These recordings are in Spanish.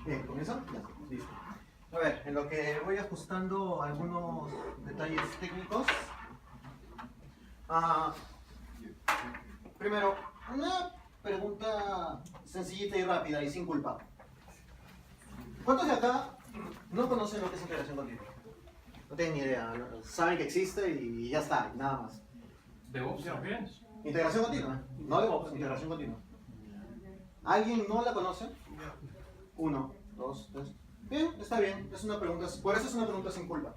Bien, ¿comienza? Ya, listo. A ver, en lo que voy ajustando algunos detalles técnicos. Primero, una pregunta sencillita y rápida y sin culpa. ¿Cuántos de acá no conocen lo que es integración continua? No tienen ni idea, saben que existe y ya está, y nada más. DevOps también. Integración continua, no DevOps, integración continua. ¿Alguien no la conoce? 1, 2, 3. Bien, está bien, es una pregunta, por eso es una pregunta sin culpa.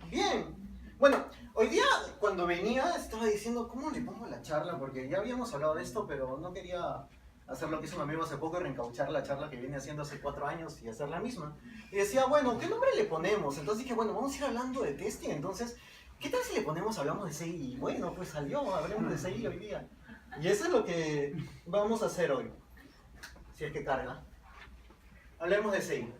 Bien, bueno, hoy día cuando venía estaba diciendo cómo le pongo la charla, porque ya habíamos hablado de esto, pero no quería hacer lo que hizo un amigo hace poco, reencauchar la charla que viene haciendo hace 4 años y hacer la misma. Y decía, bueno, ¿qué nombre le ponemos? Entonces dije, bueno, vamos a ir hablando de testing, entonces, ¿qué tal si le ponemos, hablamos de CI? Y bueno, pues salió, hablemos de CI hoy día. Y eso es lo que vamos a hacer hoy, si es que carga. Hablemos de CI.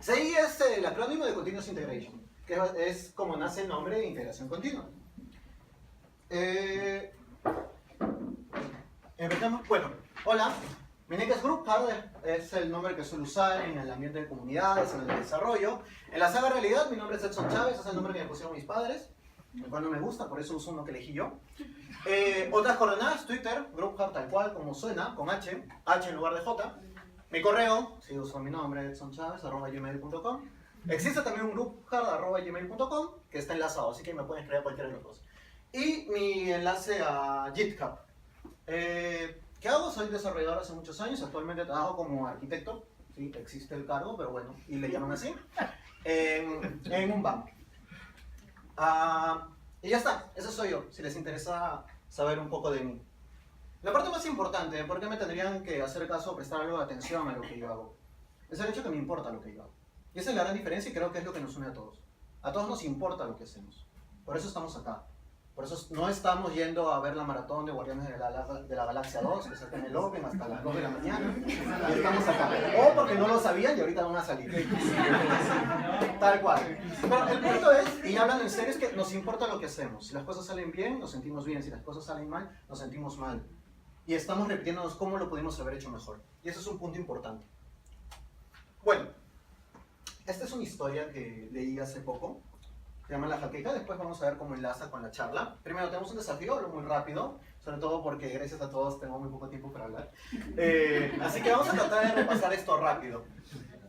CI es el acrónimo de Continuous Integration, que es como nace el nombre de integración continua. Empezamos. Bueno, hola, mi nombre es Gruphard, es el nombre que suelo usar en el ambiente de comunidades, en el desarrollo. En la saga realidad, mi nombre es Edson Chávez, es el nombre que me pusieron mis padres, el cual no me gusta, por eso uso uno que elegí yo. Otras coordenadas, Twitter, Gruphard tal cual como suena, con H en lugar de J. Mi correo, si uso mi nombre, edsonchavez@gmail.com. Existe también un gruphard@gmail.com que está enlazado, así que me pueden escribir a cualquiera de los dos. Y mi enlace a GitHub. ¿Qué hago? Soy desarrollador hace muchos años, actualmente trabajo como arquitecto, sí, existe el cargo, pero bueno, y le llaman así, en un banco. Y ya está, eso soy yo, si les interesa saber un poco de mí. La parte más importante, ¿por qué me tendrían que hacer caso o prestar algo de atención a lo que yo hago? Es el hecho que me importa lo que yo hago. Y esa es la gran diferencia y creo que es lo que nos une a todos. A todos nos importa lo que hacemos. Por eso estamos acá. Por eso no estamos yendo a ver la maratón de Guardianes de la Galaxia 2, que se está en el Open hasta las 2 de la mañana. Y estamos acá. O porque no lo sabían y ahorita van a salir. Tal cual. Pero el punto es, y hablando en serio, es que nos importa lo que hacemos. Si las cosas salen bien, nos sentimos bien. Si las cosas salen mal, nos sentimos mal. Y estamos repitiéndonos cómo lo pudimos haber hecho mejor. Y eso es un punto importante. Bueno, esta es una historia que leí hace poco. Se llama La Jaqueca. Después vamos a ver cómo enlaza con la charla. Primero tenemos un desafío, hablo muy rápido. Sobre todo porque gracias a todos tengo muy poco tiempo para hablar. Así que vamos a tratar de repasar esto rápido.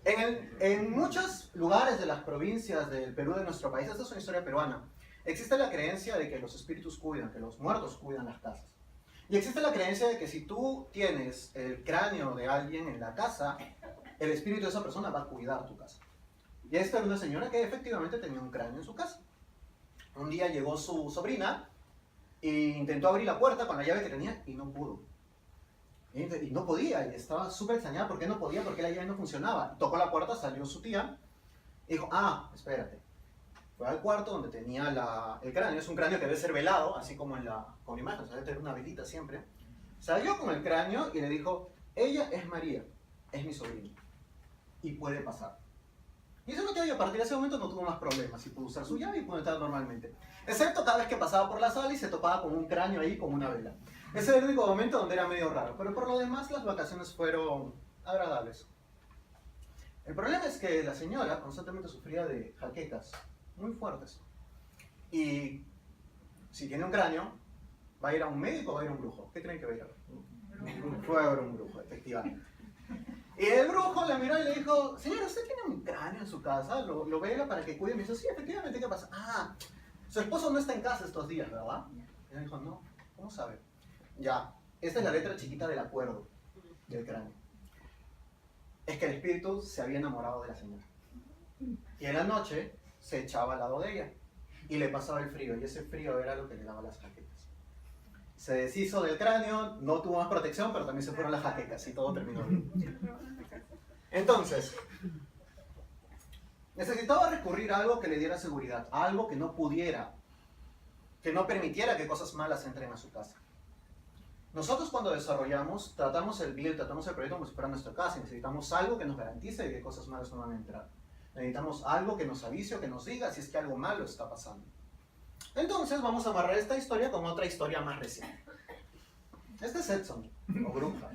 En muchos lugares de las provincias del Perú, de nuestro país, esta es una historia peruana, existe la creencia de que los espíritus cuidan, que los muertos cuidan las casas. Y existe la creencia de que si tú tienes el cráneo de alguien en la casa, el espíritu de esa persona va a cuidar tu casa. Y esta era una señora que efectivamente tenía un cráneo en su casa. Un día llegó su sobrina e intentó abrir la puerta con la llave que tenía y no pudo. Y no podía, y estaba súper extrañada. ¿Por qué no podía? Porque la llave no funcionaba. Tocó la puerta, salió su tía y dijo, espérate. Fue al cuarto donde tenía el cráneo. Es un cráneo que debe ser velado, así como con la imagen, o sea, debe tener una velita siempre. Salió con el cráneo y le dijo, ella es María, es mi sobrina, y puede pasar. Y eso no quedó, y a partir de ese momento no tuvo más problemas, y pudo usar su llave y pudo entrar normalmente. Excepto cada vez que pasaba por la sala y se topaba con un cráneo ahí, con una vela. Ese era el único momento donde era medio raro, pero por lo demás las vacaciones fueron agradables. El problema es que la señora constantemente sufría de jaquecas muy fuertes. Y si tiene un cráneo, ¿va a ir a un médico o va a ir a un brujo? ¿Qué creen que va a ir a ver? Fue a ver un brujo, efectivamente. Y el brujo la miró y le dijo, señora, ¿usted tiene un cráneo en su casa? ¿Lo vela para que cuide? Y me dijo, sí, efectivamente, ¿qué pasa? Su esposo no está en casa estos días, ¿verdad? Y ella dijo, no, ¿cómo sabe? Ya, esta es la letra chiquita del acuerdo del cráneo. Es que el espíritu se había enamorado de la señora. Y en la noche se echaba al lado de ella y le pasaba el frío, y ese frío era lo que le daba las jaquecas. Se deshizo del cráneo, no tuvo más protección, pero también se fueron las jaquecas y todo terminó bien. Entonces, necesitaba recurrir a algo que le diera seguridad, a algo que no pudiera, que no permitiera que cosas malas entren a su casa. Nosotros cuando desarrollamos, tratamos el build, tratamos el proyecto como si fuera nuestra casa, y necesitamos algo que nos garantice de que cosas malas no van a entrar. Necesitamos algo que nos avise o que nos diga si es que algo malo está pasando. Entonces vamos a amarrar esta historia con otra historia más reciente. Este es Edson, o Bruja.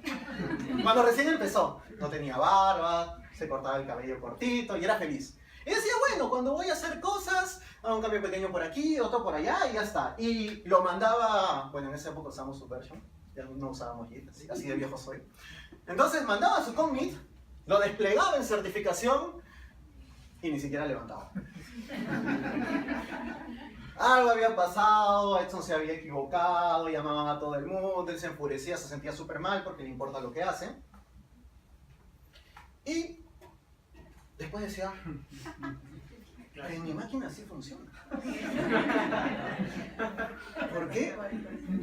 Cuando recién empezó, no tenía barba, se cortaba el cabello cortito y era feliz. Y decía, bueno, cuando voy a hacer cosas, hago un cambio pequeño por aquí, otro por allá y ya está. Y lo mandaba, bueno, en esa época usamos Subversion, ya no usábamos Git, así de viejo soy. Entonces mandaba su commit, lo desplegaba en certificación y ni siquiera levantaba. Algo había pasado, Edson se había equivocado, llamaban a todo el mundo, él se enfurecía, se sentía súper mal porque le importa lo que hace. Y después decía, en mi máquina sí funciona. ¿Por qué?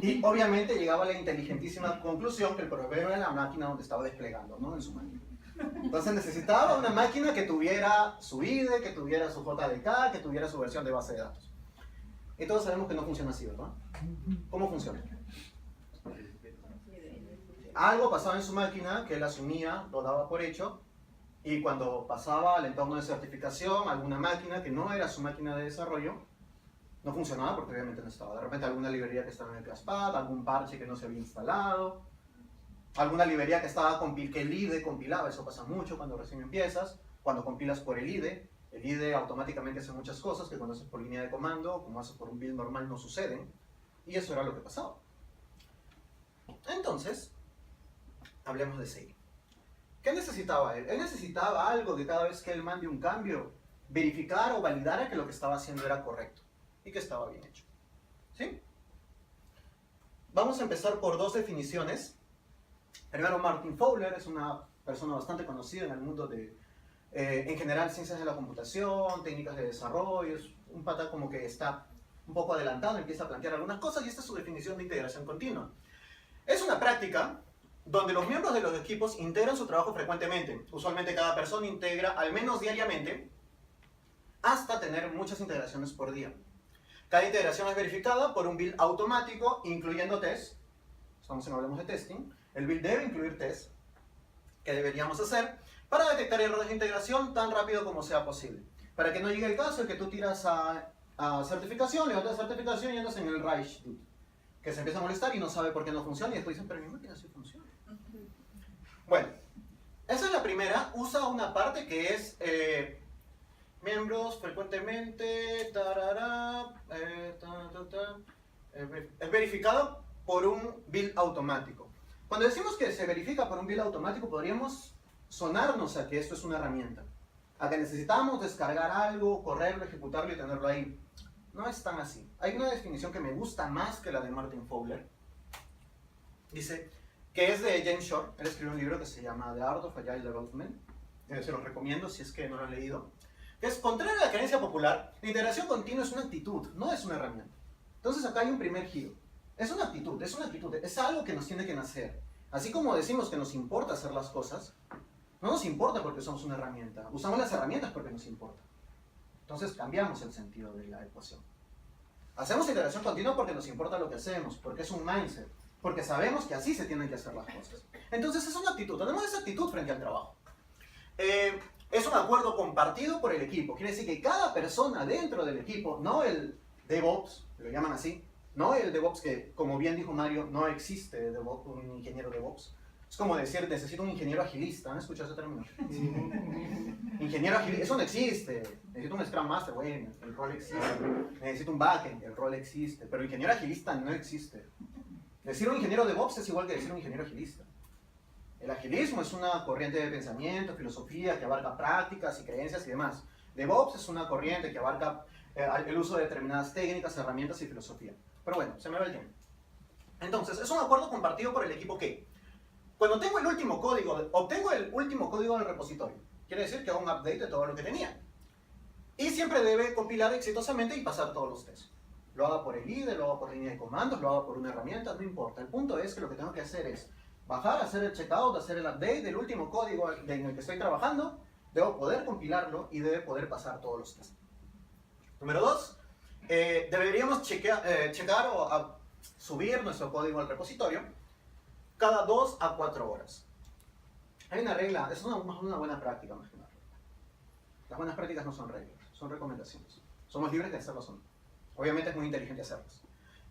Y obviamente llegaba a la inteligentísima conclusión que el problema era la máquina donde estaba desplegando, no en su máquina. Entonces necesitaba una máquina que tuviera su IDE, que tuviera su JDK, que tuviera su versión de base de datos. Y todos sabemos que no funciona así, ¿verdad? ¿Cómo funciona? Algo pasaba en su máquina que él asumía, lo daba por hecho, y cuando pasaba al entorno de certificación, alguna máquina que no era su máquina de desarrollo, no funcionaba porque obviamente no estaba. De repente alguna librería que estaba en el ClassPad, algún parche que no se había instalado, alguna librería que estaba que el IDE compilaba, eso pasa mucho cuando recién empiezas, cuando compilas por el IDE automáticamente hace muchas cosas que cuando haces por línea de comando, como haces por un build normal, no suceden, y eso era lo que pasaba. Entonces, hablemos de Sei. ¿Qué necesitaba él? Él necesitaba algo que cada vez que él mande un cambio, verificara o validara que lo que estaba haciendo era correcto y que estaba bien hecho. ¿Sí? Vamos a empezar por dos definiciones. Primero, Martin Fowler es una persona bastante conocida en el mundo de, en general, ciencias de la computación, técnicas de desarrollo. Es un pata como que está un poco adelantado, empieza a plantear algunas cosas y esta es su definición de integración continua. Es una práctica donde los miembros de los equipos integran su trabajo frecuentemente. Usualmente cada persona integra al menos diariamente hasta tener muchas integraciones por día. Cada integración es verificada por un build automático, incluyendo test. Estamos en hablemos de testing. El build debe incluir test que deberíamos hacer para detectar errores de integración tan rápido como sea posible. Para que no llegue el caso de que tú tiras a certificación, levantas certificación y andas en el Reich, que se empieza a molestar y no sabe por qué no funciona y después dicen, pero mi máquina sí funciona. Bueno, esa es la primera. Usa una parte que es miembros frecuentemente, es verificado por un build automático. Cuando decimos que se verifica por un build automático, podríamos sonarnos a que esto es una herramienta, a que necesitamos descargar algo, correrlo, ejecutarlo y tenerlo ahí. No es tan así. Hay una definición que me gusta más que la de Martin Fowler. Dice que es de James Shore. Él escribió un libro que se llama The Art of Agile Development. Se los recomiendo si es que no lo han leído. Que es contrario a la creencia popular, la integración continua es una actitud, no es una herramienta. Entonces acá hay un primer giro. Es una actitud, es algo que nos tiene que nacer. Así como decimos que nos importa hacer las cosas, no nos importa porque somos una herramienta. Usamos las herramientas porque nos importa. Entonces cambiamos el sentido de la ecuación. Hacemos integración continua porque nos importa lo que hacemos, porque es un mindset, porque sabemos que así se tienen que hacer las cosas. Entonces es una actitud, tenemos esa actitud frente al trabajo. Es un acuerdo compartido por el equipo, quiere decir que cada persona dentro del equipo, no el DevOps, lo llaman así, no el DevOps que, como bien dijo Mario, no existe DevOps, un ingeniero DevOps. Es como decir, necesito un ingeniero agilista, ¿han escuchado ese término? Ingeniero agilista, eso no existe. Necesito un Scrum Master, bueno, el rol existe. Necesito un backend, el rol existe. Pero ingeniero agilista no existe. Decir un ingeniero DevOps es igual que decir un ingeniero agilista. El agilismo es una corriente de pensamiento, filosofía que abarca prácticas y creencias y demás. DevOps es una corriente que abarca el uso de determinadas técnicas, herramientas y filosofía. Pero bueno, se me va el tiempo. Entonces, es un acuerdo compartido por el equipo que, cuando tengo el último código, obtengo el último código del repositorio. Quiere decir que hago un update de todo lo que tenía. Y siempre debe compilar exitosamente y pasar todos los tests. Lo haga por el IDE, lo haga por línea de comandos, lo haga por una herramienta, no importa. El punto es que lo que tengo que hacer es bajar, hacer el checkout, hacer el update del último código en el que estoy trabajando. Debo poder compilarlo y debe poder pasar todos los tests. Número 2, deberíamos checar o subir nuestro código al repositorio cada 2 a 4 horas. Hay una regla, es una buena práctica más que una regla. Las buenas prácticas no son reglas, son recomendaciones. Somos libres de hacerlas o no. Obviamente es muy inteligente hacerlas.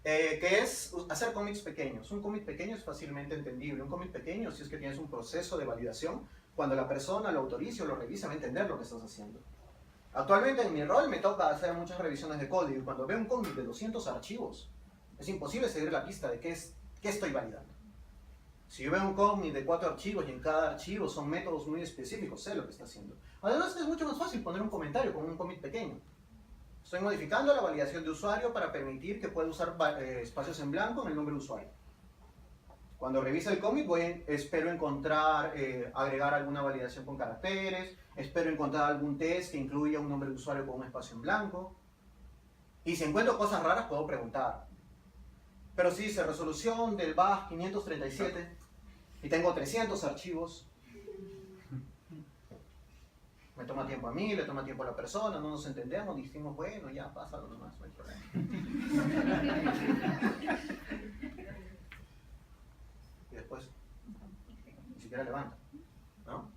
que es hacer cómics pequeños. Un cómic pequeño es fácilmente entendible. Un cómic pequeño, si es que tienes un proceso de validación, cuando la persona lo autorice o lo revise, va a entender lo que estás haciendo. Actualmente en mi rol me toca hacer muchas revisiones de código y cuando veo un cómic de 200 archivos, es imposible seguir la pista de qué estoy validando. Si yo veo un cómic de 4 archivos y en cada archivo son métodos muy específicos, sé lo que está haciendo. Además es mucho más fácil poner un comentario con un cómic pequeño. Estoy modificando la validación de usuario para permitir que pueda usar espacios en blanco en el nombre de usuario. Cuando revise el cómic espero encontrar, agregar alguna validación con caracteres, espero encontrar algún test que incluya un nombre de usuario con un espacio en blanco. Y si encuentro cosas raras puedo preguntar. Pero si dice resolución del BAS 537 y tengo 300 archivos, me toma tiempo a mí, le toma tiempo a la persona, no nos entendemos, decimos, bueno, ya, pásalo nomás, no hay problema. Y después, ni siquiera levanta, ¿no?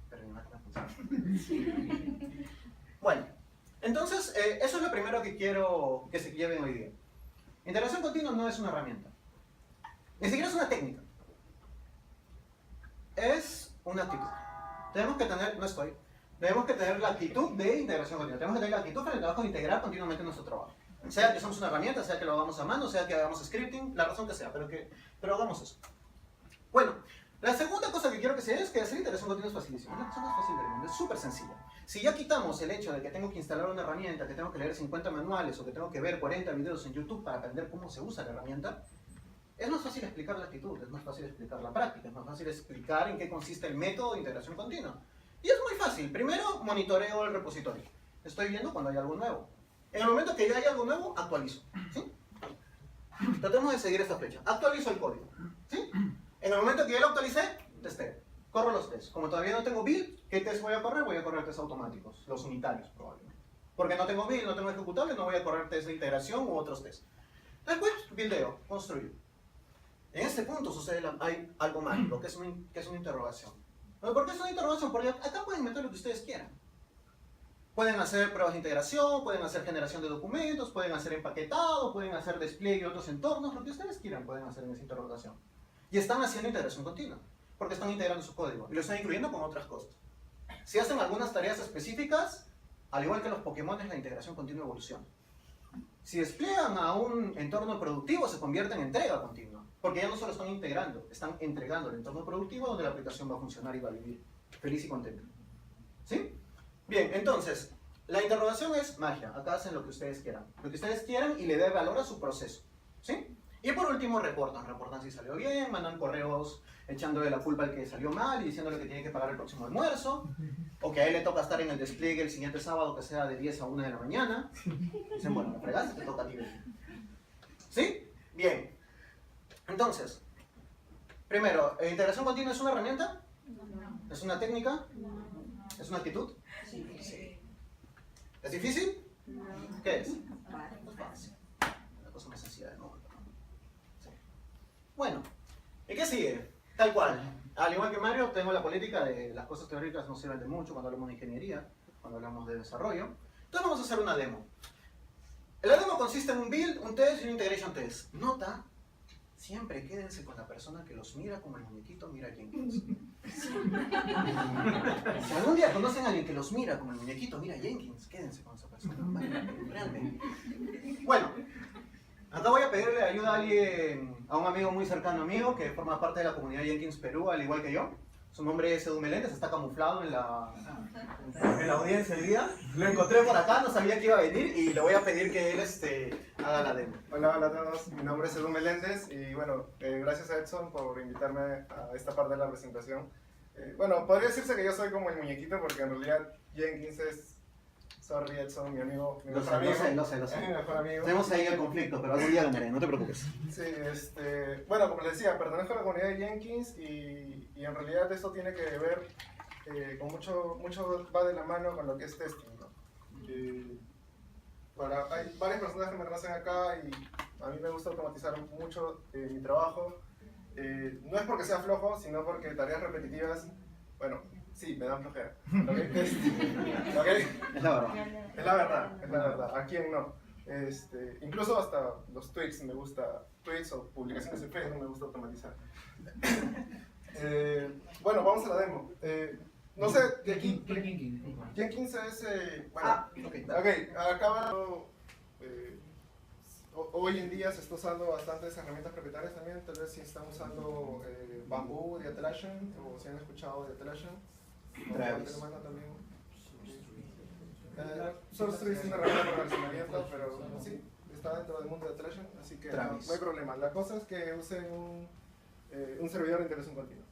Pero mi máquina funciona. Bueno, entonces, eso es lo primero que quiero que se lleven hoy día. Integración continua no es una herramienta, ni siquiera es una técnica, es una actitud. Tenemos que tener la actitud de integración continua, tenemos que tener la actitud frente al trabajo de integrar continuamente nuestro trabajo. Sea que usamos una herramienta, sea que lo hagamos a mano, sea que hagamos scripting, la razón que sea, pero hagamos eso. Bueno, la segunda cosa que quiero que sea es que hacer integración continua es facilísimo, es la cosa más fácil del mundo, es súper sencilla. Si ya quitamos el hecho de que tengo que instalar una herramienta, que tengo que leer 50 manuales o que tengo que ver 40 videos en YouTube para aprender cómo se usa la herramienta, es más fácil explicar la actitud, es más fácil explicar la práctica, es más fácil explicar en qué consiste el método de integración continua. Y es muy fácil. Primero, monitoreo el repositorio. Estoy viendo cuando hay algo nuevo. En el momento que ya hay algo nuevo, actualizo. ¿Sí? Tratemos de seguir esta flecha. Actualizo el código. ¿Sí? En el momento que ya lo actualicé, testeo. Corro los tests. Como todavía no tengo build, ¿qué test voy a correr? Voy a correr tests automáticos, los unitarios probablemente. Porque no tengo build, no tengo ejecutable, no voy a correr test de integración u otros tests. Después, buildeo, construyo. En este punto hay algo mágico, que es una interrogación. ¿Por qué es una interrogación? Porque acá pueden meter lo que ustedes quieran. Pueden hacer pruebas de integración, pueden hacer generación de documentos, pueden hacer empaquetado, pueden hacer despliegue de otros entornos, lo que ustedes quieran pueden hacer en esa interrogación. Y están haciendo integración continua, porque están integrando su código y lo están incluyendo con otras cosas. Si hacen algunas tareas específicas, al igual que los Pokémon, la integración continua evoluciona. Si despliegan a un entorno productivo, se convierte en entrega continua. Porque ya no solo están integrando, están entregando el entorno productivo donde la aplicación va a funcionar y va a vivir feliz y contenta. ¿Sí? Bien, entonces, la interrogación es magia. Acá hacen lo que ustedes quieran. Lo que ustedes quieran y le dé valor a su proceso. ¿Sí? Y por último, reportan si salió bien, mandan correos echándole la culpa al que salió mal y diciéndole que tiene que pagar el próximo almuerzo, o que a él le toca estar en el despliegue el siguiente sábado, que sea de 10 a 1 de la mañana. Dicen, bueno, me fregaste, te toca a ti. ¿Sí? Bien. Entonces, primero, ¿integración continua es una herramienta? No. ¿Es una técnica? No. ¿Es una actitud? Sí. ¿Es difícil? No. ¿Qué es? Es fácil. La cosa más sencilla del mundo. Sí. Bueno, ¿y qué sigue? Tal cual. Al igual que Mario, tengo la política de las cosas teóricas no sirven de mucho cuando hablamos de ingeniería, cuando hablamos de desarrollo. Entonces vamos a hacer una demo. La demo consiste en un build, un test y un integration test. Nota, siempre quédense con la persona que los mira como el muñequito mira a Jenkins. Si algún día conocen a alguien que los mira como el muñequito mira a Jenkins, quédense con esa persona. Realmente. Bueno, acá voy a pedirle ayuda a un amigo muy cercano mío que forma parte de la comunidad Jenkins Perú, al igual que yo. Su nombre es Edu Meléndez, está camuflado en la audiencia del día. Lo encontré por acá, no sabía que iba a venir y le voy a pedir que él haga la demo. Hola a todos, mi nombre es Edu Meléndez y bueno, gracias a Edson por invitarme a esta parte de la presentación. Bueno, podría decirse que yo soy como el muñequito porque en realidad Jenkins es, sorry Edson, mi amigo, mi mejor amigo. Lo sé. Mi mejor amigo. Tenemos ahí el conflicto, pero algún día ganaré, no te preocupes. Sí, bueno, como les decía, pertenezco a la comunidad de Jenkins y en realidad esto tiene que ver con mucho va de la mano con lo que es testing, ¿no? Bueno, hay varias personas que me conocen acá y a mí me gusta automatizar mucho mi trabajo. No es porque sea flojo, sino porque tareas repetitivas, bueno, sí, me dan flojera. ¿Okay? Es la verdad. Es la verdad. ¿A quién no? Incluso hasta los tweets me gusta, tweets o publicaciones en Facebook me gusta automatizar. Bueno, vamos a la demo. No sé, de aquí, Jenkins es, ok, acaba, hoy en día se está usando bastantes herramientas propietarias también, tal vez si están usando Bamboo de Atlassian, o si han escuchado de Atlassian, Travis. también. SourceTree es una herramienta para relacionamiento, pero sí, está dentro del mundo de Atlassian, así que no hay problema. La cosa es que usen un servidor de integración continua.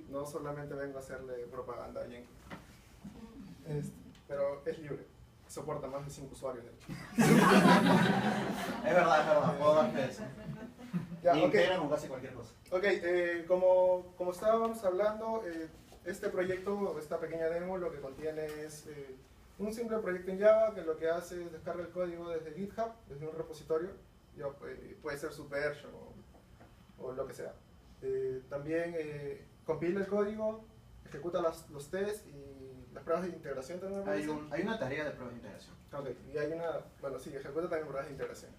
No solamente vengo a hacerle propaganda a Jenkins. Pero es libre. Soporta más de 5 usuarios, de hecho. Es verdad, puedo darte eso. Ya, y okay. integran con casi cualquier cosa. Ok, como estábamos hablando, este proyecto, esta pequeña demo, lo que contiene es un simple proyecto en Java que lo que hace es descargar el código desde GitHub, desde un repositorio, puede ser Subversion o lo que sea. También compila el código, ejecuta los tests y las pruebas de integración también. Hay una tarea de prueba de integración. Ok, y hay una, bueno sí, ejecuta también pruebas de integración.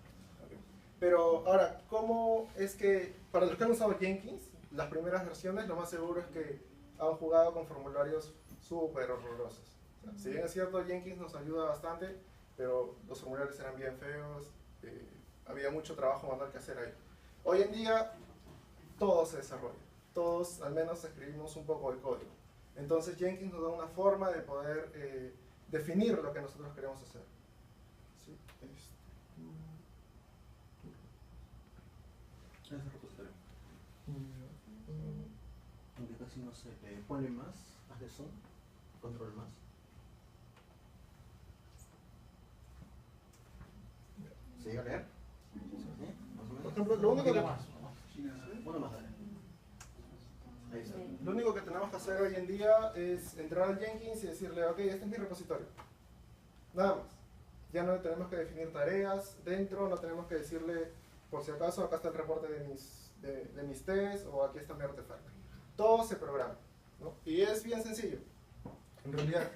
Okay. Pero ahora, ¿cómo es que, para los que han usado Jenkins, las primeras versiones, lo más seguro es que han jugado con formularios súper horrorosos? O sea, si bien es cierto, Jenkins nos ayuda bastante, pero los formularios eran bien feos, había mucho trabajo manual que hacer ahí. Hoy en día, todo se desarrolla. Todos al menos escribimos un poco de código. Entonces Jenkins nos da una forma de poder definir lo que nosotros queremos hacer. ¿Sí? Ese repositorio. Aunque casi no sé. Ponle más, haz de zoom, control más. ¿Se llega a leer? ¿Sí? ¿Más o menos? Por ejemplo, lo único que... Uno más, dale. Ahí está. Lo único que tenemos que hacer hoy en día es entrar al Jenkins y decirle, ok, este es mi repositorio. Nada más. Ya no tenemos que definir tareas dentro, no tenemos que decirle, por si acaso, acá está el reporte de mis tests o aquí está mi artefacto. Todo se programa, ¿no? Y es bien sencillo. En realidad,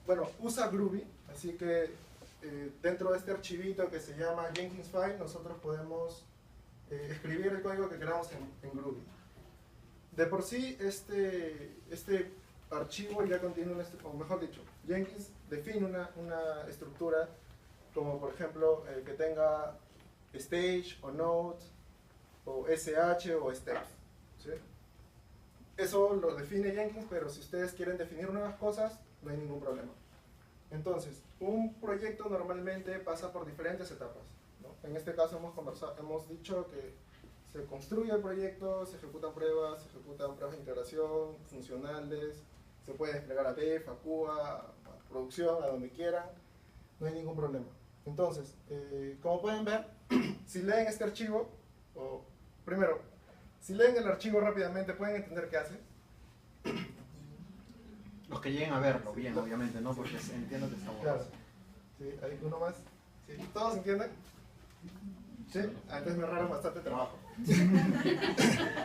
bueno, usa Groovy, así que dentro de este archivito que se llama Jenkins File, nosotros podemos escribir el código que queramos en Groovy. De por sí, este archivo ya contiene o mejor dicho, Jenkins define una estructura como por ejemplo que tenga stage o node o sh o steps, ¿sí? Eso lo define Jenkins, pero si ustedes quieren definir nuevas cosas, no hay ningún problema. Entonces, un proyecto normalmente pasa por diferentes etapas, ¿no? En este caso hemos dicho que se construye el proyecto, se ejecutan pruebas de integración, funcionales, se puede desplegar a dev, a QA, a producción, a donde quieran, no hay ningún problema. Entonces, como pueden ver, si leen este archivo, primero, si leen el archivo rápidamente, ¿pueden entender qué hace? Los que lleguen a verlo bien, obviamente, ¿no? Porque entiendo que estamos... Claro. Sí, hay uno más. ¿Sí? ¿Todos entienden? ¿Sí? Antes me ahorraron bastante trabajo.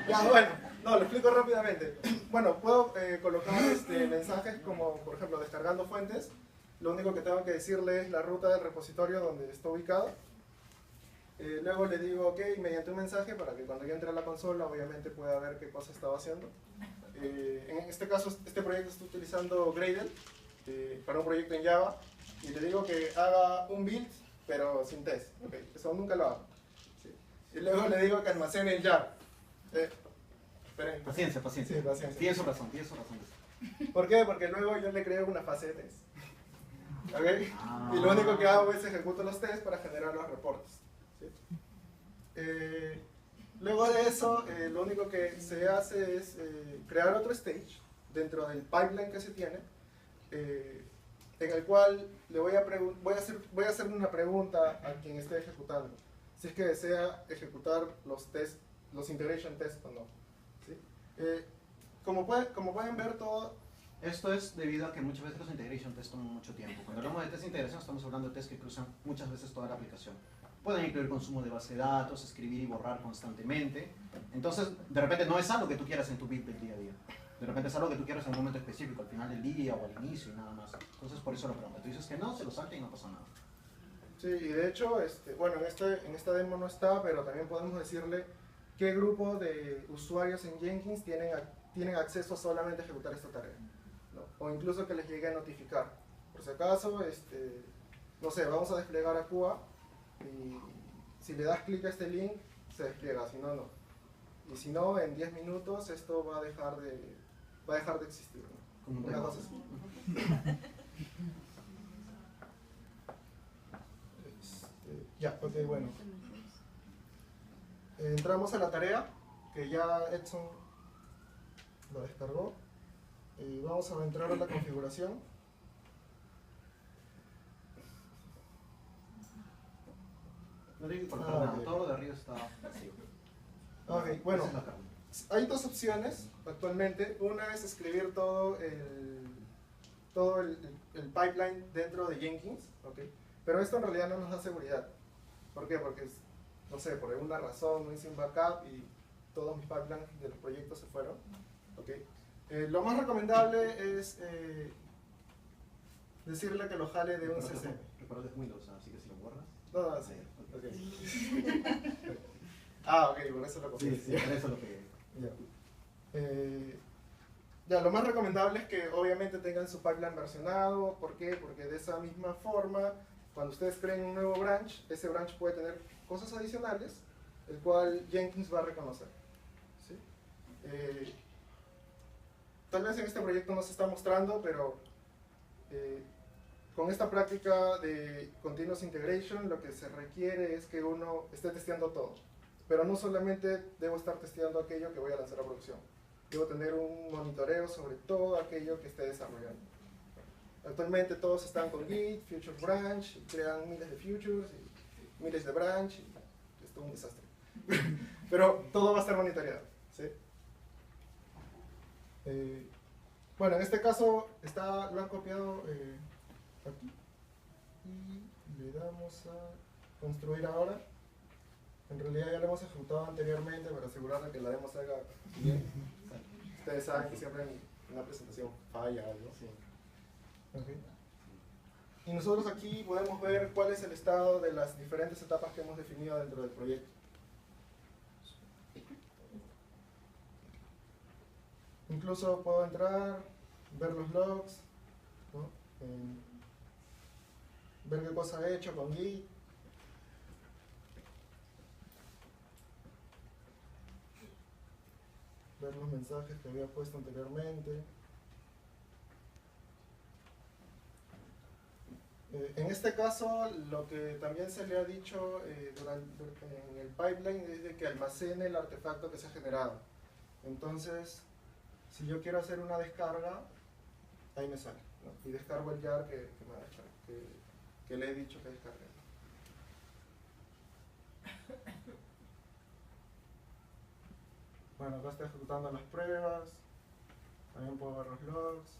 Ya, bueno, no, lo explico rápidamente. Bueno, puedo colocar mensajes como, por ejemplo, descargando fuentes. Lo único que tengo que decirle es la ruta del repositorio donde está ubicado. Luego le digo OK mediante un mensaje para que cuando yo entre a la consola, obviamente pueda ver qué cosa estaba haciendo. En este caso, este proyecto está utilizando Gradle para un proyecto en Java. Y le digo que haga un build, pero sin test. Okay, eso nunca lo hago. Y luego le digo que almacene el jar. Esperen. Paciencia. Sí, paciencia. Tiene su razón. ¿Por qué? Porque luego yo le creo una fase de test. ¿Okay? Ah. Y lo único que hago es ejecuto los tests para generar los reportes. ¿Sí? Luego de eso, lo único que se hace es crear otro stage dentro del pipeline que se tiene, en el cual le voy a hacer una pregunta a quien esté ejecutando. Si es que desea ejecutar los integration tests o no. ¿Sí? Como pueden ver, todo... Esto es debido a que muchas veces los integration tests toman mucho tiempo. Cuando hablamos de test de integración, estamos hablando de tests que cruzan muchas veces toda la aplicación. Pueden incluir consumo de base de datos, escribir y borrar constantemente. Entonces, de repente no es algo que tú quieras en tu build del día a día. De repente es algo que tú quieras en un momento específico, al final del día o al inicio y nada más. Entonces, por eso lo pregunto. Tú dices que no, se lo salta y no pasa nada. Sí, y de hecho, bueno, en esta demo no está, pero también podemos decirle qué grupo de usuarios en Jenkins tienen acceso solamente a ejecutar esta tarea, ¿no? O incluso que les llegue a notificar. Por si acaso, no sé, vamos a desplegar a Cuba y si le das clic a este link, se despliega, si no, no. Y si no, en 10 minutos esto va a dejar de existir, ¿no? Como un Una demo. cosa así. Ya, ok, bueno. Entramos a la tarea, que ya Edson la descargó. Vamos a entrar a la configuración. No tiene que cortar Ah, nada, ok. todo lo de arriba está vacío. Ok, bueno, Esa es la carne. hay dos opciones actualmente. Una es escribir todo el pipeline dentro de Jenkins, ¿ok? Pero esto en realidad no nos da seguridad. ¿Por qué? Porque, no sé, por alguna razón no hice un backup y todos mis pipelines de los proyectos se fueron, ¿ok? Lo más recomendable es decirle que lo jale de un CC. Recuerda que es Windows, así que si lo borras. No, sí, ok. Ah, ok, por eso lo copié. Sí, por eso lo pegué. Ya. Ya, lo más recomendable es que obviamente tengan su pipeline versionado. ¿Por qué? Porque de esa misma forma, cuando ustedes creen un nuevo branch, ese branch puede tener cosas adicionales, el cual Jenkins va a reconocer. ¿Sí? Tal vez en este proyecto no se está mostrando, pero con esta práctica de Continuous Integration lo que se requiere es que uno esté testeando todo. Pero no solamente debo estar testeando aquello que voy a lanzar a producción. Debo tener un monitoreo sobre todo aquello que esté desarrollando. Actualmente todos están con Git, Future Branch, y crean miles de futures, y miles de branch, y es todo un desastre. Pero todo va a estar monitoreado, ¿sí? Bueno, en este caso lo han copiado aquí. Y le damos a construir ahora. En realidad ya lo hemos ejecutado anteriormente para asegurar de que la demo salga bien. Ustedes saben que siempre en una presentación falla algo. Sí. Okay. Y nosotros aquí podemos ver cuál es el estado de las diferentes etapas que hemos definido dentro del proyecto. Incluso puedo entrar, ver los logs, ¿no? Ver qué cosa he hecho con Git. Ver los mensajes que había puesto anteriormente. En este caso, lo que también se le ha dicho en el pipeline es de que almacene el artefacto que se ha generado. Entonces, si yo quiero hacer una descarga, ahí me sale, ¿no? Y descargo el jar que le he dicho que descargue. Bueno, acá está ejecutando las pruebas. También puedo ver los logs.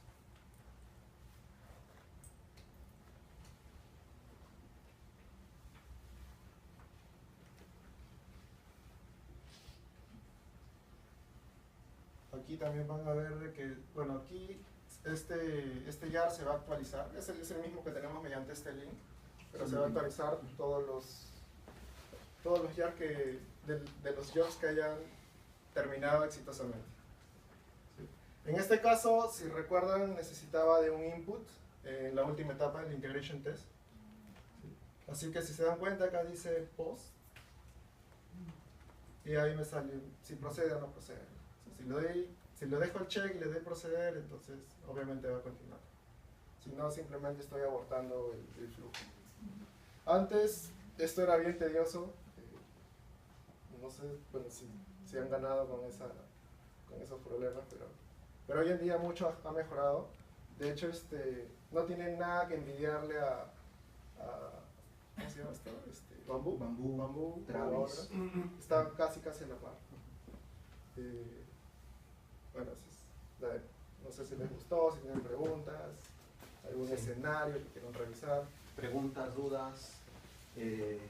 Aquí también van a ver de que, bueno, aquí este jar se va a actualizar. Es el mismo que tenemos mediante este link, pero se va a actualizar todos los jar de los jobs que hayan terminado exitosamente. ¿Sí? En este caso, si recuerdan, necesitaba de un input en la última etapa del integration test. ¿Sí? Así que si se dan cuenta, acá dice post y ahí me sale si procede o no procede. Si lo dejo el check y le doy proceder, entonces obviamente va a continuar. Si no, simplemente estoy abortando el flujo. Antes esto era bien tedioso. No sé, bueno, si han ganado con esos problemas, pero hoy en día mucho ha mejorado. De hecho, no tienen nada que envidiarle a ¿cómo se llama esto? Bamboo, Travis. está casi a la par. Bueno, no sé si les gustó, si tienen preguntas, algún escenario que quieran revisar. Preguntas, dudas, ¿Qué?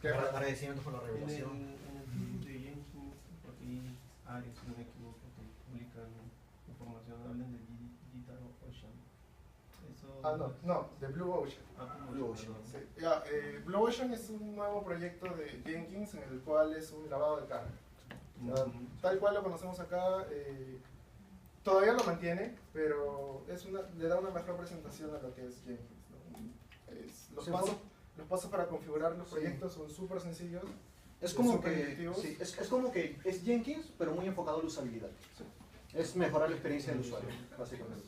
agradecimientos por la En revelación. el de Jenkins, aquí Ares, si no me equivoco, que publican información, hablan de DigitalOcean. Eso... No, de Blue Ocean. Blue Ocean. Sí, ya, Blue Ocean es un nuevo proyecto de Jenkins en el cual es un lavado de carga. O sea, tal cual lo conocemos acá, todavía lo mantiene, pero le da una mejor presentación a lo que es Jenkins, ¿no? Los pasos para configurar los proyectos son súper sencillos. Es como súper que, intuitivos. sí, es como que es Jenkins, pero muy enfocado a la usabilidad. Es mejorar la experiencia del usuario, básicamente.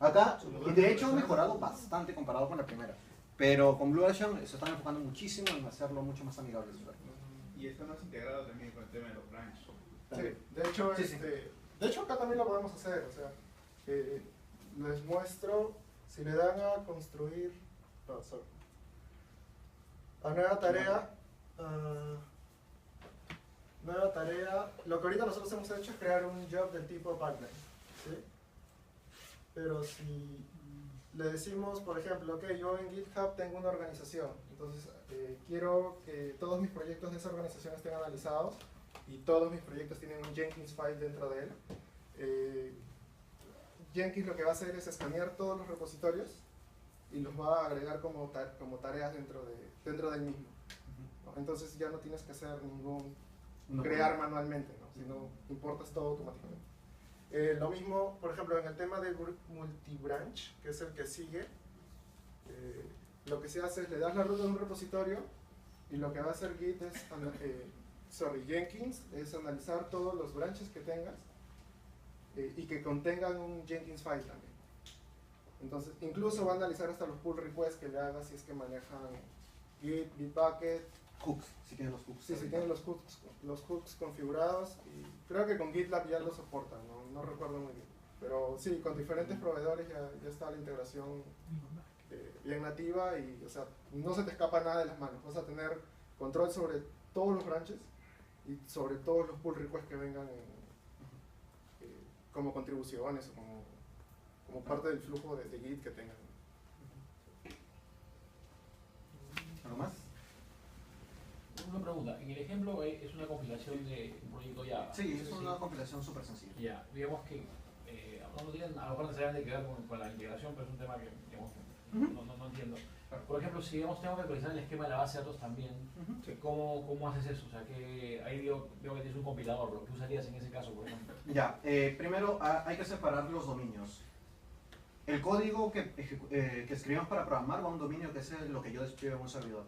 Acá, y de hecho ha mejorado bastante comparado con la primera. Pero con Blue Ocean se están enfocando muchísimo en hacerlo mucho más amigable al usuario. Y está más integrado también con el tema de los branches. Sí, de hecho, Sí, sí. de hecho acá también lo podemos hacer, o sea, les muestro, si le dan a construir, no, sorry, a nueva tarea, lo que ahorita nosotros hemos hecho es crear un job del tipo pipeline, ¿sí? Pero si le decimos, por ejemplo, ok, yo en GitHub tengo una organización, entonces quiero que todos mis proyectos de esa organización estén analizados y todos mis proyectos tienen un Jenkins file dentro de él. Jenkins lo que va a hacer es escanear todos los repositorios y los va a agregar como tareas dentro del mismo, ¿no? Entonces ya no tienes que hacer crear manualmente, ¿no? Sino importas todo automáticamente. Lo mismo, por ejemplo, en el tema del multibranch, que es el que sigue, lo que se hace es le das la ruta de un repositorio y lo que va a hacer Jenkins es analizar todos los branches que tengas y que contengan un Jenkins file también. Entonces, incluso va a analizar hasta los pull requests que le hagas si es que manejan Git, Bitbucket. Hooks, si tienen los hooks. Sí, si tienen los hooks configurados, y creo que con GitLab ya lo soportan, no recuerdo muy bien. Pero sí, con diferentes proveedores ya está la integración bien nativa y, o sea, no se te escapa nada de las manos. Vas a tener control sobre todos los branches y sobre todos los pull requests que vengan como contribuciones o como parte del flujo de Git que tengan. ¿Algo más? Una pregunta, en el ejemplo es una compilación de un proyecto Java. Sí, es una compilación súper sencilla. Ya, digamos que no tienen, a lo mejor necesariamente que ver con la integración, pero es un tema que digamos, no entiendo. Por ejemplo, si digamos, tengo que actualizar el esquema de la base de datos también, ¿cómo haces eso? O sea, que ahí veo que tienes un compilador, ¿lo que usarías en ese caso, por ejemplo? Ya, primero hay que separar los dominios. El código que escribimos para programar va a un dominio que es lo que yo despliegue en un servidor.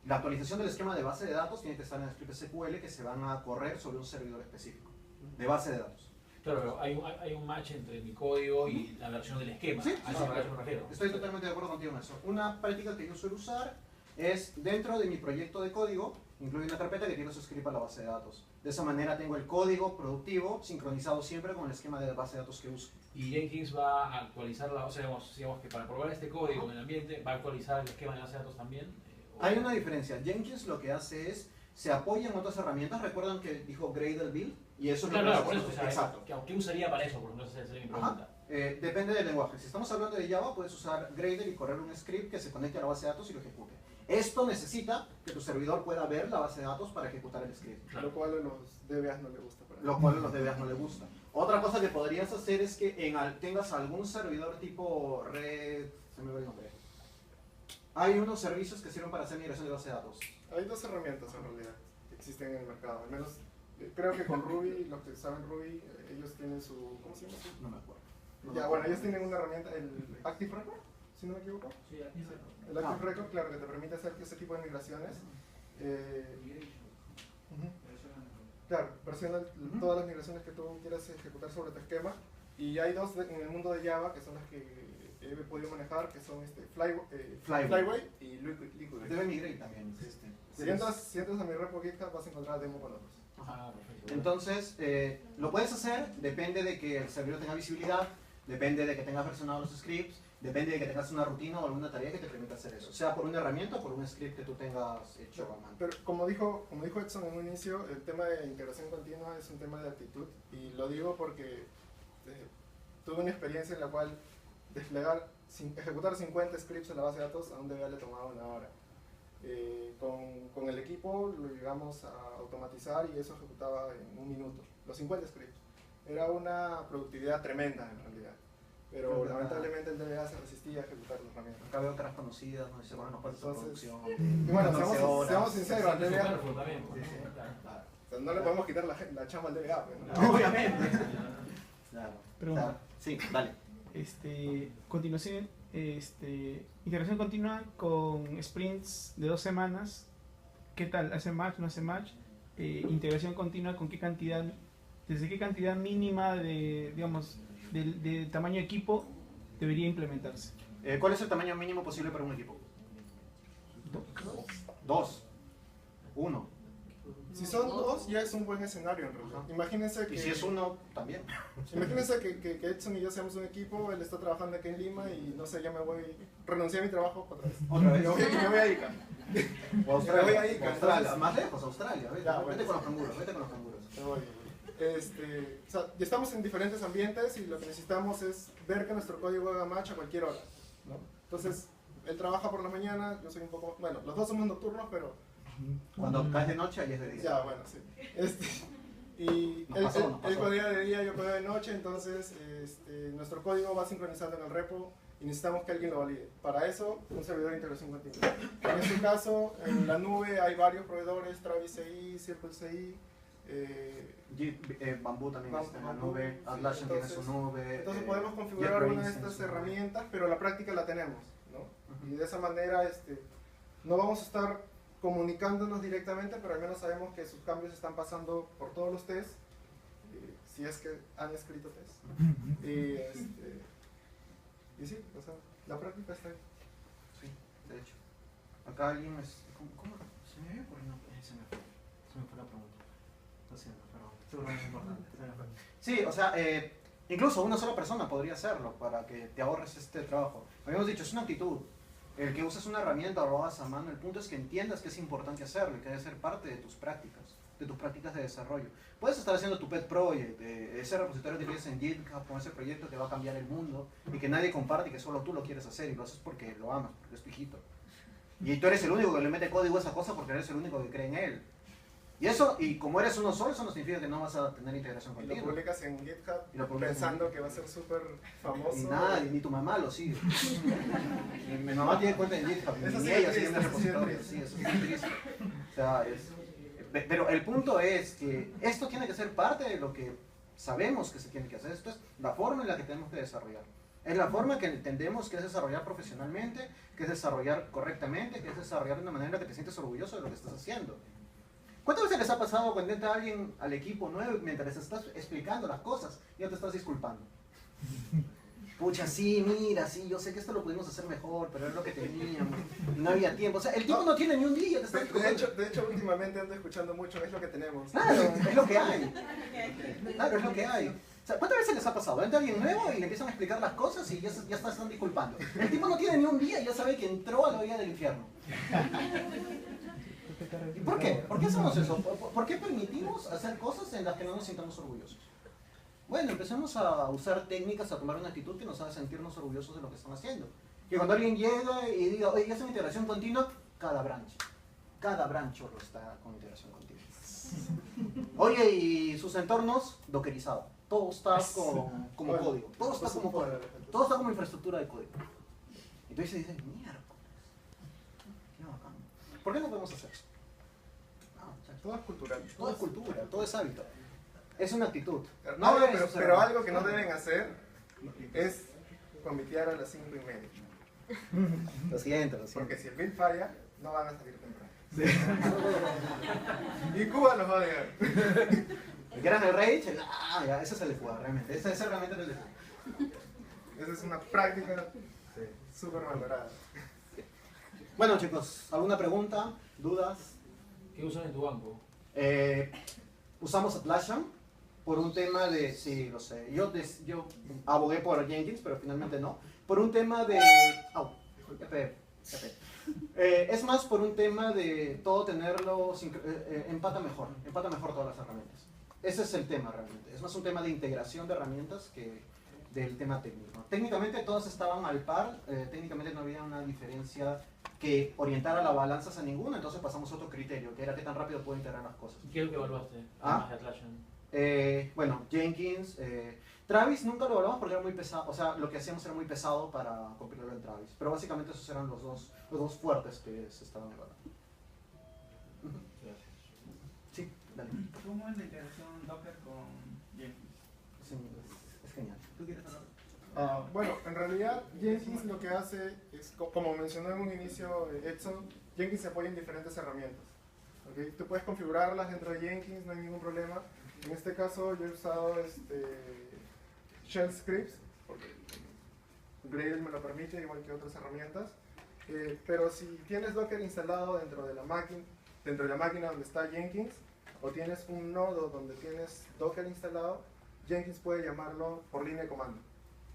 La actualización del esquema de base de datos tiene que estar en scripts SQL que se van a correr sobre un servidor específico de base de datos. Claro, pero hay un match entre mi código y la versión del esquema. Sí, A eso me refiero. Estoy totalmente de acuerdo contigo en eso. Una práctica que yo suelo usar es dentro de mi proyecto de código, incluir una carpeta que tiene su script a la base de datos. De esa manera tengo el código productivo sincronizado siempre con el esquema de base de datos que uso. Y Jenkins va a actualizar o sea, digamos que para probar este código en el ambiente, va a actualizar el esquema de base de datos también. Hay una diferencia. Jenkins lo que hace es, se apoya en otras herramientas. ¿Recuerdan que dijo Gradle Build? Y eso es lo Claro, que por eso, o sea, exacto. ¿qué usaría para eso? Por ejemplo, esa sería mi pregunta. Depende del lenguaje. Si estamos hablando de Java, puedes usar Gradle y correr un script que se conecte a la base de datos y lo ejecute. Esto necesita que tu servidor pueda ver la base de datos para ejecutar el script. Claro. Lo cual a los DBAs no le gusta. Lo cual a los DBAs no le gusta. Otra cosa que podrías hacer es que tengas algún servidor tipo Red... Se me va el nombre. Hay unos servicios que sirven para hacer migración de base de datos. Hay dos herramientas en realidad que existen en el mercado, al menos creo que con Ruby, los que saben Ruby, ellos tienen su... ¿cómo se llama? No me acuerdo. Bueno, ellos tienen una herramienta, el Active Record, si no me equivoco. Sí, aquí se... El Active Record, claro, que te permite hacer ese tipo de migraciones. Claro, versiona todas las migraciones que tú quieras ejecutar sobre tu esquema. Y hay dos en el mundo de Java que son las que he podido manejar, que son Flyway y Liquid. Debe migrar también. Si entras a mi repo GitHub vas a encontrar demo con otros. Perfecto. Entonces, lo puedes hacer, depende de que el servidor tenga visibilidad, depende de que tengas versionados los scripts, depende de que tengas una rutina o alguna tarea que te permita hacer eso, sea por una herramienta o por un script que tú tengas hecho a mano. Pero como dijo Edson en un inicio, el tema de integración continua es un tema de actitud, y lo digo porque tuve una experiencia en la cual ejecutar 50 scripts en la base de datos a un DBA le tomaba una hora. Con el equipo lo llegamos a automatizar y eso ejecutaba en un minuto, los 50 scripts. Era una productividad tremenda en realidad. pero Creo que lamentablemente el DBA se resistía a ejecutar las herramientas. Acá veo caras conocidas donde se ponen los puestos de Entonces, producción. Y bueno, 12 seamos horas. sinceros, el Es DBA, superfluo también, pues, Sí, sí. ¿no? Claro. Claro. o sea, no le podemos quitar la chamba al DBA. Pues, ¿no? Obviamente. Claro. Pregunta. Claro. Sí, dale. Continuación, integración continua con sprints de 2 semanas. ¿Qué tal? ¿Hace match? ¿No hace match? Integración continua con qué cantidad, desde qué cantidad mínima de, digamos, de tamaño de equipo debería implementarse. ¿Cuál es el tamaño mínimo posible para un equipo? 2. 1. Si son 2, ya es un buen escenario en realidad. Imagínense que, Y si es 1, también. imagínense que Edson y yo seamos un equipo, él está trabajando aquí en Lima y no sé, ya me voy, renuncié a mi trabajo otra vez. Otra vez. Me voy a Ica. O Australia. Me voy a Ica, O Australia. entonces- Más lejos, Australia. Vete, Ya, vete bueno. con los canguros, vete con los canguros. Me voy. O sea, ya estamos en diferentes ambientes y lo que necesitamos es ver que nuestro código haga match a cualquier hora, ¿no? Entonces, él trabaja por la mañana, yo soy un poco, bueno, los dos somos nocturnos, pero Cuando caes de noche, ahí es de día. ya, bueno, sí. Y Nos él, pasó, nos él pasó. codea de día, yo codeo de noche, entonces nuestro código va sincronizando en el repo y necesitamos que alguien lo valide. Para eso, un servidor de integración continua. En este caso, en la nube hay varios proveedores, Travis CI, Circle CI, Bamboo también está en la Bamboo, nube, sí, Atlassian tiene su entonces- nube. Entonces podemos configurar JetBrains alguna de tiene estas su nube. herramientas, pero la práctica la tenemos, ¿no? Ujú. Y de esa manera no vamos a estar comunicándonos directamente, pero al menos sabemos que sus cambios están pasando por todos los tests, si es que han escrito tests. Y sí, o sea, la práctica está ahí. Sí, de hecho. Acá alguien ¿Cómo? Se me había ocurrido. Se me fue la pregunta. Lo siento, perdón. Esto es muy importante. Se me fue. Sí, o sea, incluso una sola persona podría hacerlo para que te ahorres este trabajo. Habíamos dicho, es una actitud. El que uses una herramienta o lo hagas a mano, el punto es que entiendas que es importante hacerlo y que debe ser parte de tus prácticas de desarrollo. Puedes estar haciendo tu pet project, ese repositorio que tienes en GitHub con ese proyecto que va a cambiar el mundo y que nadie comparte y que solo tú lo quieres hacer y lo haces porque lo amas, porque es tu hijito. Y tú eres el único que le mete código a esa cosa porque eres el único que cree en él. Y eso, y como eres uno solo, eso no significa que no vas a tener integración Y lo continua. publicas en GitHub Y lo publicas en pensando que va a ser súper famoso. Y nadie, ni tu mamá lo sigue. Mi mamá tiene cuenta en GitHub, Eso ni sí ella es sigue en el triste, eso sí es repositorio. triste. Sí, eso sí es triste. O sea, pero el punto es que esto tiene que ser parte de lo que sabemos que se tiene que hacer. Esto es la forma en la que tenemos que desarrollar. Es la forma que entendemos que es desarrollar profesionalmente, que es desarrollar correctamente, que es desarrollar de una manera que te sientes orgulloso de lo que estás haciendo. ¿Cuántas veces les ha pasado cuando entra alguien al equipo nuevo mientras les estás explicando las cosas y ya te estás disculpando? Pucha, sí, mira, sí, yo sé que esto lo pudimos hacer mejor, pero era lo que teníamos, y no había tiempo. O sea, el tipo no tiene ni un día, te está disculpando. De hecho, últimamente ando escuchando mucho, es lo que tenemos. Claro, es lo que hay. Claro, es lo que hay. O sea, ¿cuántas veces les ha pasado? Entra alguien nuevo y le empiezan a explicar las cosas y ya están disculpando. El tipo no tiene ni un día y ya sabe que entró a la orilla del infierno. ¿Y por qué? ¿Por qué hacemos eso? ¿Por qué permitimos hacer cosas en las que no nos sintamos orgullosos? Bueno, empecemos a usar técnicas, a tomar una actitud que nos haga sentirnos orgullosos de lo que están haciendo. Que cuando alguien llega y diga, oye, ¿ya es una integración continua? Cada branch lo está con integración continua. Oye, y sus entornos dockerizados. Todo está como Bueno, código. Todo está como código. Todo está como infraestructura de código. Y tú dices, mierda. Qué bacán. ¿Por qué no podemos hacer eso? No, muchachos. Todo es cultural. Todo es cultura, todo es hábito. Es una actitud. No, debes pero, usar- pero algo que no deben hacer es comitear a las 5:30. Lo siento. Porque si el build falla, no van a salir temprano. Y Cuba los va a odiar. El que era el rage, ya, ese es el de Cuba, realmente. Ese realmente es el de Cuba. Esa es una práctica súper valorada. Bueno, chicos, ¿alguna pregunta? ¿Dudas? ¿Qué usan en tu banco? Usamos Atlassian por un tema de... Sí, lo sé. Yo abogué por Jenkins, pero finalmente no. Por un tema de... EP. Es más por un tema de todo tenerlo... empata mejor todas las herramientas. Ese es el tema realmente. Es más un tema de integración de herramientas que del tema técnico. Técnicamente todas estaban al par, técnicamente no había una diferencia que orientara la balanza a ninguna, entonces pasamos a otro criterio, que era qué tan rápido puedo integrar las cosas. ¿Qué es lo que evaluaste? Ah. Además de Atlassian. Bueno, Jenkins, Travis nunca lo hablamos porque era muy pesado, o sea, lo que hacíamos era muy pesado para compilarlo en Travis. Pero básicamente esos eran los dos fuertes que se estaban hablando. Sí, dale. ¿Cómo es la integración Docker con Jenkins? Sí, es genial. ¿Tú quieres hablar? Bueno, en realidad Jenkins lo que hace es, como mencionó en un inicio Edson, Jenkins se apoya en diferentes herramientas. ¿Okay? Tú puedes configurarlas dentro de Jenkins, no hay ningún problema. En este caso yo he usado Shell Scripts, porque Gradle me lo permite, igual que otras herramientas. Pero si tienes Docker instalado dentro de la máquina donde está Jenkins, o tienes un nodo donde tienes Docker instalado, Jenkins puede llamarlo por línea de comando.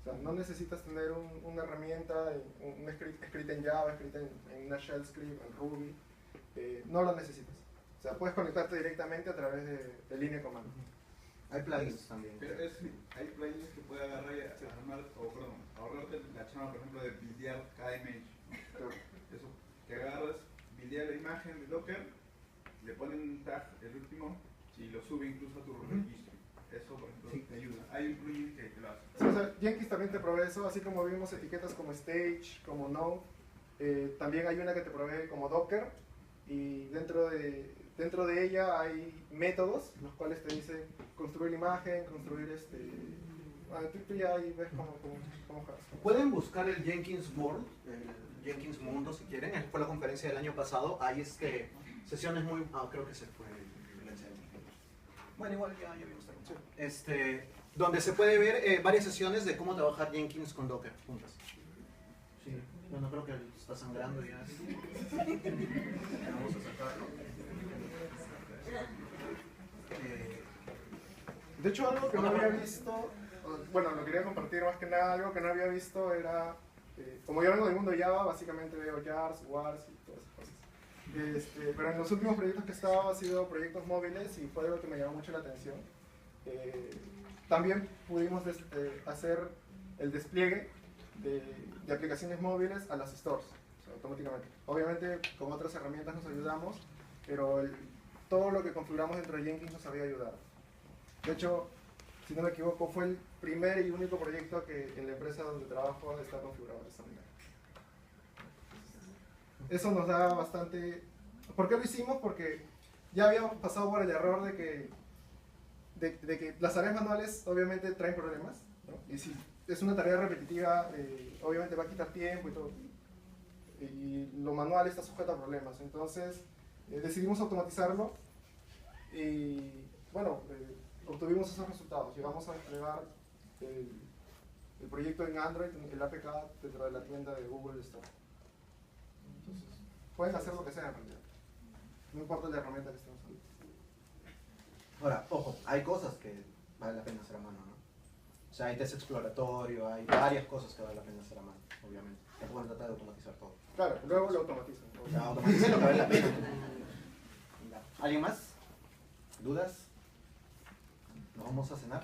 O sea, no necesitas tener una herramienta, un escrita en Java, escrita en una shell script, en Ruby. No lo necesitas. O sea, puedes conectarte directamente a través de línea de comando. Hay plugins también. Pero hay plugins que puede agarrar y ahorrarte la chamba, por ejemplo, de buildear cada image. Pero, Eso, que agarras, buildear la imagen de Docker, le ponen un tag, el último, y lo sube incluso a tu registro. Eso, por ejemplo, Sí. te ayuda. Hay un plugin que lo hace. sí, o sea, Jenkins también te provee eso, así como vimos etiquetas como Stage, como Node. También hay una que te provee como Docker, y dentro de ella hay métodos, los cuales te dicen construir imagen, construir tú ya ahí ves cómo juegas. Pueden buscar el Jenkins World, el Jenkins Mundo si quieren. Fue la conferencia del año pasado. Hay sesiones muy... creo que se fue. Bueno, igual ya vimos también. Donde se puede ver varias sesiones de cómo trabajar Jenkins con Docker juntas. Sí, bueno, creo que está sangrando ya. Vamos a sacarlo. De hecho, algo que no había visto, bueno, lo quería compartir más que nada, algo que no había visto era, como yo vengo del mundo Java, básicamente veo jars, wars y todas esas cosas. Pero en los últimos proyectos que he estado ha sido proyectos móviles y fue algo que me llamó mucho la atención. También pudimos hacer el despliegue de aplicaciones móviles a las stores, o sea, automáticamente. Obviamente con otras herramientas nos ayudamos, pero todo lo que configuramos dentro de Jenkins nos había ayudado. De hecho, si no me equivoco, fue el primer y único proyecto que en la empresa donde trabajo está configurado de esta manera. Eso nos da bastante... ¿Por qué lo hicimos? Porque ya habíamos pasado por el error de que las tareas manuales obviamente traen problemas, ¿no? Y si es una tarea repetitiva, obviamente va a quitar tiempo y todo. Y lo manual está sujeto a problemas. Entonces, decidimos automatizarlo y, bueno, obtuvimos esos resultados. Llegamos a desplegar el proyecto en Android, el APK dentro de la tienda de Google Store. Entonces, pueden hacer lo que sea en realidad. No importa la herramienta que estén usando. Ahora, ojo, hay cosas que vale la pena hacer a mano, ¿no? O sea, hay test exploratorio, hay varias cosas que vale la pena hacer a mano, obviamente. No pueden tratar de automatizar todo. Claro, luego lo automatizan. O sea, automaticen lo que vale la pena. ¿Alguien más? ¿Dudas? ¿Nos vamos a cenar?